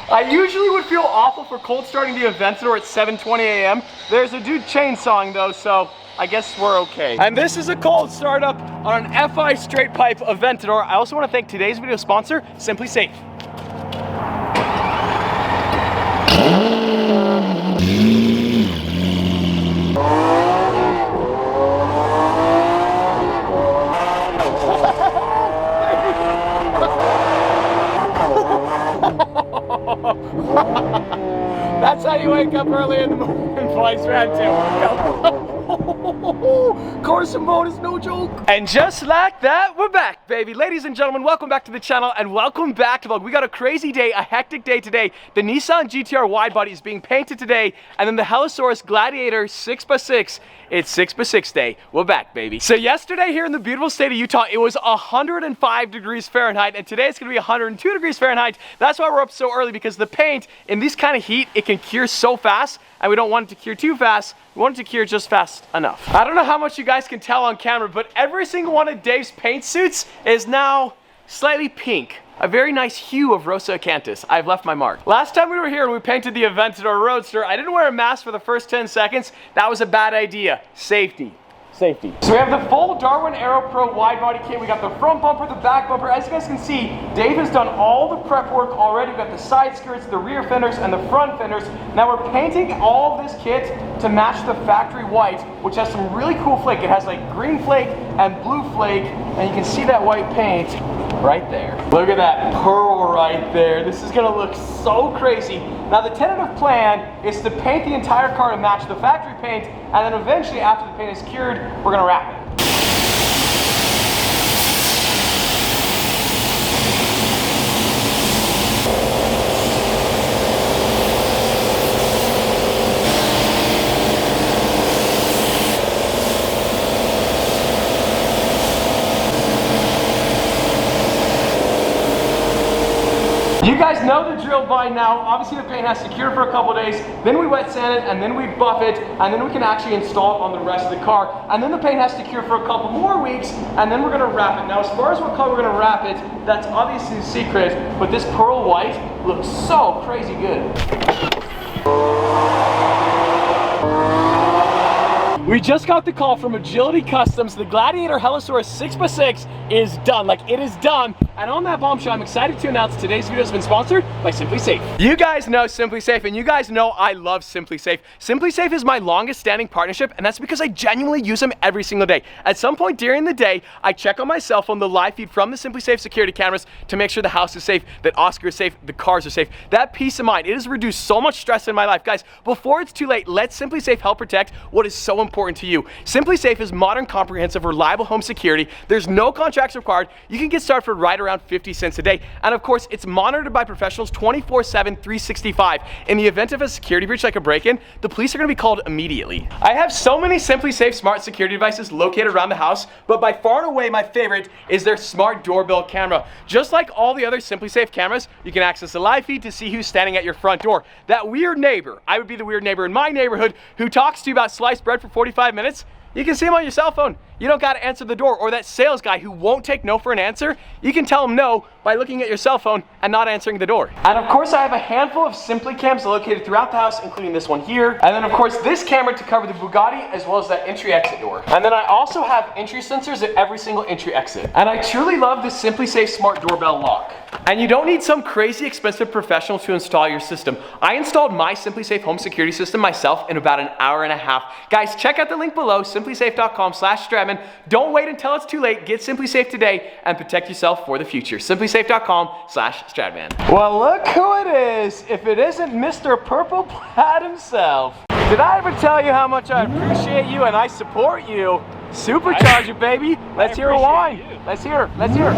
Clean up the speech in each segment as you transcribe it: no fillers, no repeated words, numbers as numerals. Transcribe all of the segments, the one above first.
I usually would feel awful for cold starting the Aventador at 7:20 a.m. There's a dude chainsawing though, so I guess we're okay. And this is a cold startup on an FI straight pipe Aventador. I also want to thank today's video sponsor, Simply Safe. That's how you wake up early in the morning, Flights Round 2. Carson mode is no joke. And just like that, we're back, baby. Ladies and gentlemen, welcome back to the channel and welcome back to vlog. We got a crazy day, a hectic day today. The Nissan GTR wide body is being painted today, and then the Hellesauras Gladiator 6x6. It's 6x6 day. We're back, baby. So yesterday here in the beautiful state of Utah, it was 105 degrees Fahrenheit, and today it's gonna be 102 degrees Fahrenheit. That's why we're up so early, because the paint in this kind of heat, it can cure so fast, and we don't want it to cure too fast. We want it to cure just fast enough. I don't know how much you guys can tell on camera, but every single one of Dave's paint suits is now slightly pink. A very nice hue of Rosa Acanthus. I've left my mark. Last time we were here and we painted the Aventador Roadster, I didn't wear a mask for the first 10 seconds. That was a bad idea. Safety. Safety. So we have the full Darwin Aero Pro wide body kit. We got the front bumper, the back bumper. As you guys can see, Dave has done all the prep work already. We've got the side skirts, the rear fenders, and the front fenders. Now we're painting all of this kit to match the factory white, which has some really cool flake. It has like green flake and blue flake, and you can see that white paint right there. Look at that pearl right there. This is gonna look so crazy. Now the tentative plan is to paint the entire car to match the factory paint, and then eventually after the paint is cured, we're gonna wrap it. You guys know the drill by now. Obviously the paint has to cure for a couple days, then we wet sand it, and then we buff it, and then we can actually install it on the rest of the car. And then the paint has to cure for a couple more weeks, and then we're gonna wrap it. Now as far as what color we're gonna wrap it, that's obviously a secret, but this pearl white looks so crazy good. We just got the call from Agility Customs. The Gladiator Hellesauras 6x6 is done. Like, it is done. And on that bombshell, I'm excited to announce today's video has been sponsored by Simply Safe. You guys know Simply Safe, and you guys know I love Simply Safe. Simply Safe is my longest standing partnership, and that's because I genuinely use them every single day. At some point during the day, I check on my cell phone the live feed from the Simply Safe security cameras to make sure the house is safe, that Oscar is safe, the cars are safe. That peace of mind, it has reduced so much stress in my life. Guys, before it's too late, let Simply Safe help protect what is so important to you. Simply Safe is modern, comprehensive, reliable home security. There's no contracts required. You can get started for right around 50 cents a day. And of course, it's monitored by professionals 24/7, 365. In the event of a security breach like a break-in, the police are gonna be called immediately. I have so many Simply Safe smart security devices located around the house, but by far and away my favorite is their smart doorbell camera. Just like all the other Simply Safe cameras, you can access the live feed to see who's standing at your front door. That weird neighbor, I would be the weird neighbor in my neighborhood who talks to you about sliced bread for 45 minutes, you can see him on your cell phone. You don't gotta answer the door. Or that sales guy who won't take no for an answer, you can tell him no by looking at your cell phone and not answering the door. And of course I have a handful of Simply cams located throughout the house, including this one here. And then of course this camera to cover the Bugatti as well as that entry exit door. And then I also have entry sensors at every single entry exit. And I truly love this Simply Safe smart doorbell lock. And you don't need some crazy expensive professional to install your system. I installed my Simply Safe home security system myself in about an hour and a half. Guys, check out the link below, simplysafe.com/Stradman. Don't wait until it's too late. Get Simply Safe today and protect yourself for the future. simplysafe.com/Stradman. Well, look who it is. If it isn't Mr. Purple Plaid himself. Did I ever tell you how much I appreciate you and I support you? Supercharger, baby. Let's hear a whine. Let's hear. Let's hear.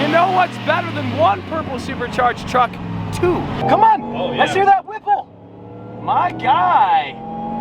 You know what's better than one purple supercharged truck? Two. Come on. Oh, yeah. Let's hear that Whipple. My guy.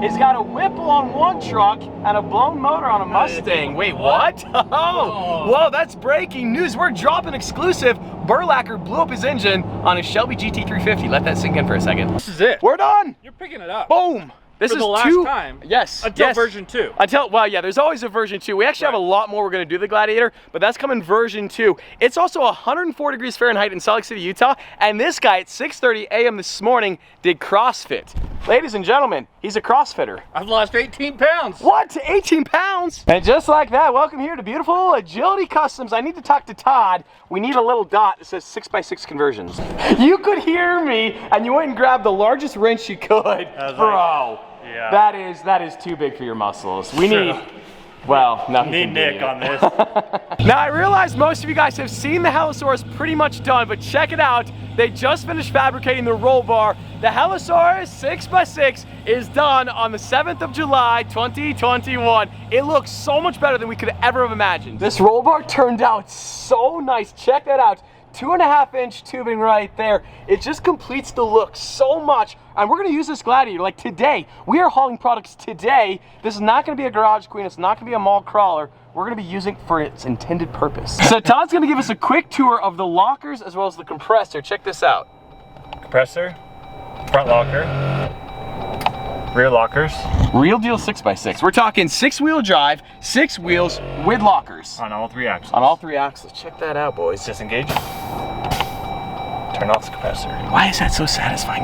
It's got a Whipple on one truck and a blown motor on a Mustang. Wait, what? Oh, whoa, that's breaking news. We're dropping exclusive. Burlacker blew up his engine on his Shelby GT350. Let that sink in for a second. This is it. We're done. You're picking it up. Boom. This for is the last time. Yes. Until version 2. Well, yeah, there's always a version 2. We actually have a lot more we're going to do the Gladiator, but that's coming version 2. It's also 104 degrees Fahrenheit in Salt Lake City, Utah, and this guy at 6:30 a.m. this morning did CrossFit. Ladies and gentlemen, he's a CrossFitter. I've lost 18 pounds. What? 18 pounds? And just like that, welcome here to beautiful Agility Customs. I need to talk to Todd. We need a little dot that says 6x6 conversions. You could hear me, and you went and grabbed the largest wrench you could. Bro, yeah. That is too big for your muscles. We need, well, nothing. Need Nick on this. Now, I realize most of you guys have seen the Hellesauras pretty much done, but check it out. They just finished fabricating the roll bar. The Hellesauras 6x6 is done on the 7th of July, 2021. It looks so much better than we could ever have imagined. This roll bar turned out so nice. Check that out. 2.5-inch tubing right there. It just completes the look so much. And we're gonna use this Gladiator like today. We are hauling products today. This is not gonna be a garage queen. It's not gonna be a mall crawler. We're gonna be using it for its intended purpose. So Todd's gonna give us a quick tour of the lockers as well as the compressor. Check this out. Compressor, front locker, rear lockers. Real deal 6x6. We're talking 6-wheel drive, 6 wheels with lockers. On all 3 axles. On all 3 axles. Check that out, boys. Disengage. Turn off the compressor. Why is that so satisfying?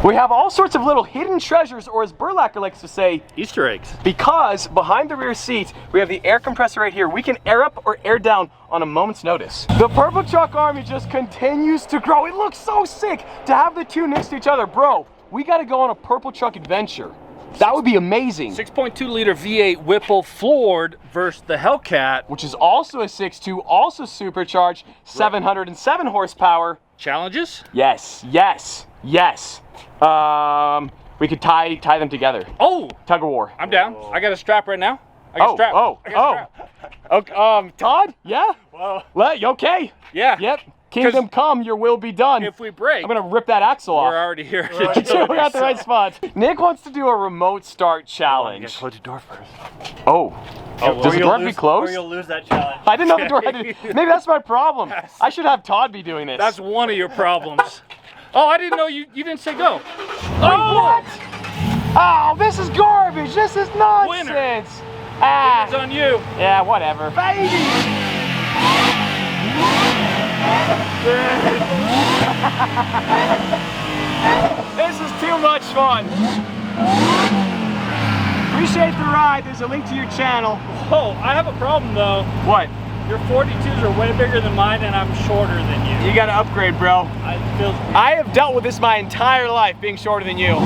We have all sorts of little hidden treasures, or as Burlacker likes to say, Easter eggs. because behind the rear seat, we have the air compressor right here. We can air up or air down on a moment's notice. The Purple Truck Army just continues to grow. It looks so sick to have the two next to each other. Bro, we gotta go on a Purple Truck adventure. That would be amazing. 6.2 liter V8 Whipple floored versus the Hellcat, which is also a 6.2, also supercharged, 707 horsepower. Challenges? Yes, yes, yes. We could tie them together. Oh! Tug of war. I'm down. I got a strap right now. I got a strap. I got a strap. Okay, Todd? Yeah? Whoa. Okay. Yeah. Yep. Kingdom come, your will be done. If we break, I'm gonna rip that axle off. We're already here. We're at the right spot. Nick wants to do a remote start challenge. Close the door first. Oh. Does the door have to be closed? Or you'll lose that challenge. I didn't know the door had to be. Maybe that's my problem. I should have Todd be doing this. That's one of your problems. Oh, I didn't know you didn't say go. Oh, what? Oh, this is garbage. This is nonsense. Winner. Ah. It's on you. Yeah, whatever. Baby. This is too much fun. Appreciate the ride. There's a link to your channel. Oh, I have a problem though. What? Your 42s are way bigger than mine and I'm shorter than you. You gotta upgrade, bro. I have dealt with this my entire life, being shorter than you.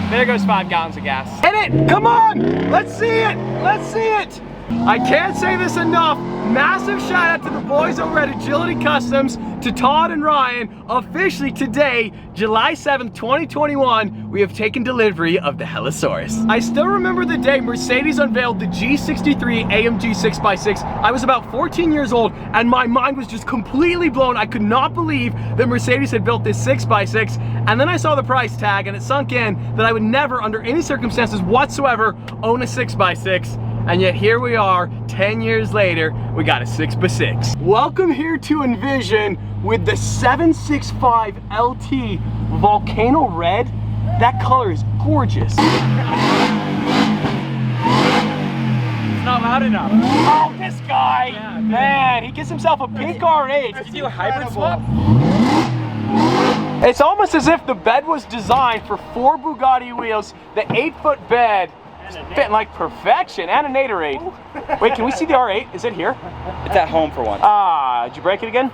There goes 5 gallons of gas. Hit it! Come on! Let's see it! Let's see it! I can't say this enough. Massive shout out to the boys over at Agility Customs, to Todd and Ryan. Officially today, July 7th, 2021, we have taken delivery of the Hellesauras. I still remember the day Mercedes unveiled the G63 AMG 6x6. I was about 14 years old and my mind was just completely blown. I could not believe that Mercedes had built this 6x6. And then I saw the price tag and it sunk in that I would never, under any circumstances whatsoever, own a 6x6. And yet here we are, 10 years later, we got a 6x6. Welcome here to Envision with the 765 LT Volcano Red. That color is gorgeous. It's not loud enough. Oh, this guy, yeah, man, he gets himself a pink R8. Can you do a hybrid swap? It's almost as if the bed was designed for 4 Bugatti wheels, the 8-foot bed, fitting like perfection, and a Naderade. Wait, can we see the R8? Is it here? It's at home for one. Did you break it again?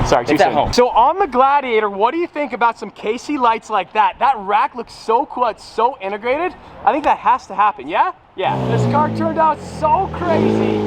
Sorry, it's at home. So on the Gladiator, what do you think about some KC lights like that? That rack looks so cool, it's so integrated. I think that has to happen, yeah? Yeah. This car turned out so crazy.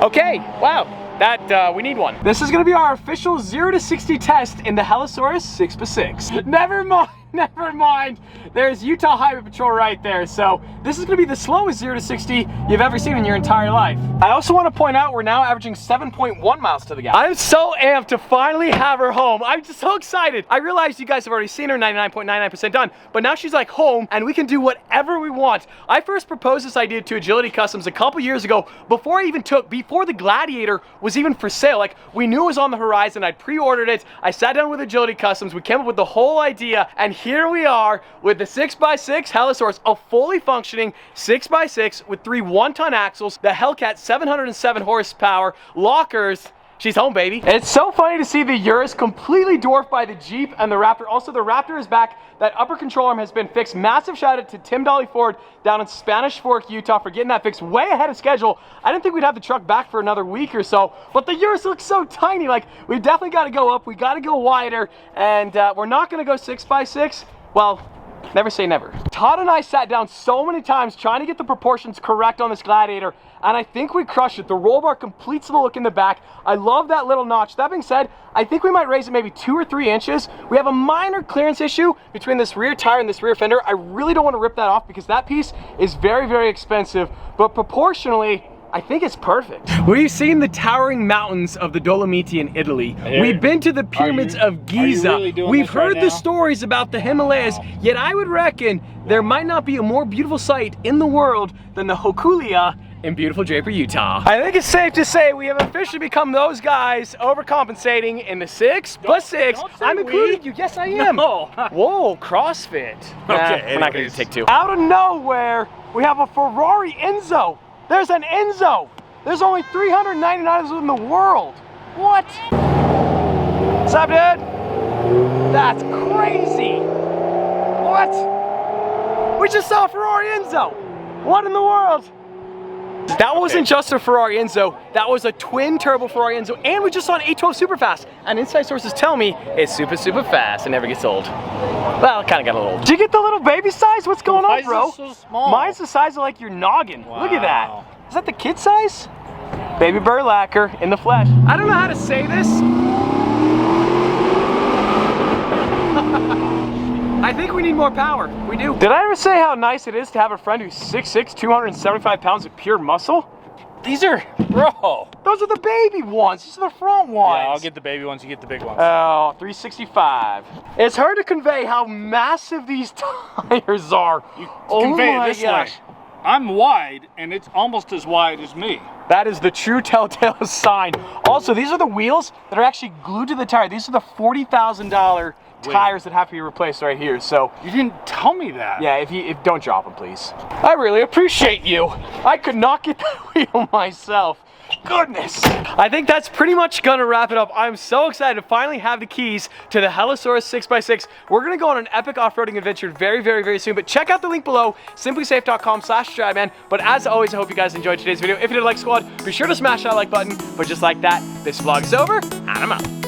Okay, wow. That, we need one. This is gonna be our official 0 to 60 test in the Hellesauras 6x6. Never mind. never mind. There's Utah Highway Patrol right there. So this is gonna be the slowest 0 to 60 you've ever seen in your entire life. I also want to point out we're now averaging 7.1 miles to the gallon. I'm so amped to finally have her home. I'm just so excited. I realized you guys have already seen her 99.99% done, but now she's like home and we can do whatever we want. I first proposed this idea to Agility Customs a couple years ago before the Gladiator was even for sale. Like, we knew it was on the horizon. I'd pre-ordered it. I sat down with Agility Customs. We came up with the whole idea, and here we are with the 6x6 Hellesauras, a fully functioning 6x6 with 3 one-ton axles, the Hellcat 707 horsepower, lockers. She's home, baby. And it's so funny to see the Urus completely dwarfed by the Jeep and the Raptor. Also, the Raptor is back. That upper control arm has been fixed. Massive shout out to Tim Dolly Ford down in Spanish Fork, Utah for getting that fixed way ahead of schedule. I didn't think we'd have the truck back for another week or so, but the Urus looks so tiny. Like, we definitely got to go up. We got to go wider, and we're not going to go 6x6. Well, never say never. Todd and I sat down so many times trying to get the proportions correct on this Gladiator, and I think we crushed it. The roll bar completes the look in the back. I love that little notch. That being said, I think we might raise it maybe 2 or 3 inches. We have a minor clearance issue between this rear tire and this rear fender. I really don't want to rip that off because that piece is very, very expensive, but proportionally, I think it's perfect. We've seen the towering mountains of the Dolomiti in Italy. We've been to the pyramids of Giza. We've heard the stories about the Himalayas, yet I would reckon there might not be a more beautiful sight in the world than the Hokulia in beautiful Draper, Utah. I think it's safe to say we have officially become those guys overcompensating in the 6x6. I'm including you. Yes, I am. No. Whoa, CrossFit. Okay, we're not gonna take 2. Out of nowhere, we have a Ferrari Enzo. There's an Enzo. There's only 399 of them in the world. What? What's up, dude? That's crazy. What? We just saw a Ferrari Enzo. What in the world? That wasn't just a Ferrari Enzo, that was a twin turbo Ferrari Enzo, and we just saw an 812 super fast. And inside sources tell me it's super, super fast and never gets old. Well, it kind of got a little old. Did you get the little baby size? What's going on, bro? Why is it so small? Mine's the size of like your noggin. Wow. Look at that. Is that the kid size? Baby Burlacker in the flesh. I don't know how to say this. I think we need more power. We do. Did I ever say how nice it is to have a friend who's 6'6", 275 pounds of pure muscle? These are, bro. Those are the baby ones. These are the front ones. Yeah, I'll get the baby ones, you get the big ones. Oh, 365. It's hard to convey how massive these tires are. You convey it this way. I'm wide, and it's almost as wide as me. That is the true telltale sign. Also, these are the wheels that are actually glued to the tire. These are the $40,000 tires that have to be replaced right here. So you didn't tell me that. Yeah, if don't drop them, please. I really appreciate you. I could not get that wheel myself. Goodness. I think that's pretty much gonna wrap it up. I'm so excited to finally have the keys to the Hellesauras 6x6. We're gonna go on an epic off-roading adventure very, very, very soon, but check out the link below, simplysafe.com/TheStradman. But as always, I hope you guys enjoyed today's video. If you did, like squad, be sure to smash that like button. But just like that, this vlog is over, and I'm out.